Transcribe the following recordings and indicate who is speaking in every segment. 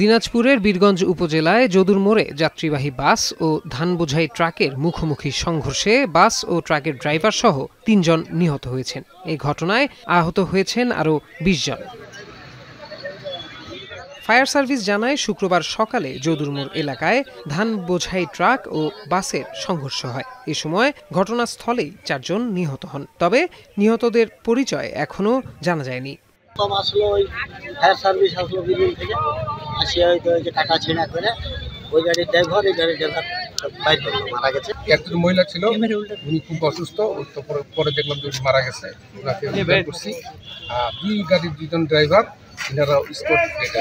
Speaker 1: দিনাজপুরের বীরগঞ্জ উপজেলায় যদুর মোড়ে যাত্রীবাহী বাস ও ধান বোঝাই ট্রাকের মুখোমুখি সংঘর্ষে বাস ও ট্রাকের ড্রাইভার সহ ৩ জন নিহত হয়েছেন। এই ঘটনায় আহত হয়েছেন আরও ২০ জন। ফায়ার সার্ভিস জানায়, শুক্রবার সকালে যদুর মোড় এলাকায় ধান বোঝাই ট্রাক ও বাসের সংঘর্ষ হয়। এ সময় ঘটনাস্থলেই ৪ জন নিহত হন। তবে নিহতদের পরিচয় এখনো জানা যায়নি।
Speaker 2: ফায়ার সার্ভিস আসলো বিল্ডিং থেকে আসিয়া যে টাকা ছিনা করে ওই গাড়ির ড্রাইভার বাইর করে মারা গেছে।
Speaker 3: একজন মহিলা ছিল, উনি খুব অসুস্থ, পরে দেখলাম যে মারা গেছে। ওনাকে উদ্ধার করছি। দুই গাড়ির ২ জন ড্রাইভার, এনারা স্পট ডেড।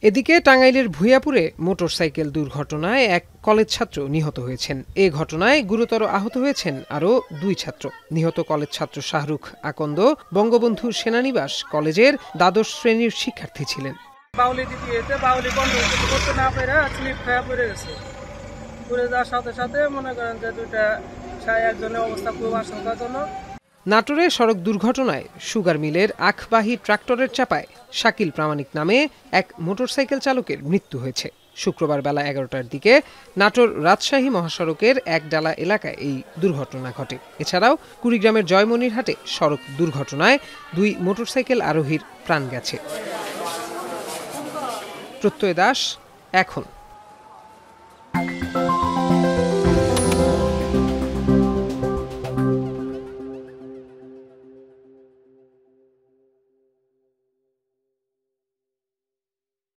Speaker 1: এদিকে টাঙ্গাইলের ভূঁইয়াপুরে মোটরসাইকেল দুর্ঘটনায় এক কলেজ ছাত্র নিহত হয়েছেন। এ ঘটনায় গুরুতর আহত হয়েছেন আরও ২ ছাত্র। নিহত কলেজ ছাত্র শাহরুখ আকন্দ বঙ্গবন্ধু সেনানিবাস কলেজের দ্বাদশ শ্রেণীর শিক্ষার্থী ছিলেন।
Speaker 4: বাউলি দিতে বাউলি বন্ধ করতে না পেরে স্লিপ খেয়ে পড়ে গেছে। পড়ে যাওয়ার সাথে সাথে মনে করেন যে দুইটা একজনের অবস্থা খুব আশঙ্কাজনক।
Speaker 1: নাটোরে সড়ক দুর্ঘটনায় সুগার মিলের আখবাহী ট্রাক্টরের চাপায় শাকিল প্রামাণিক নামে এক মোটরসাইকেল চালকের মৃত্যু হয়েছে। শুক্রবার বেলা ১১টার দিকে নাটোর রাজশাহী মহাসড়কের একডালা এলাকায় এই দুর্ঘটনা ঘটে। এছাড়াও কুড়িগ্রামের জয়মনিরহাটে সড়ক দুর্ঘটনায় ২ মোটরসাইকেল আরোহীর প্রাণ গেছে। প্রত্যয় দাস, এখন।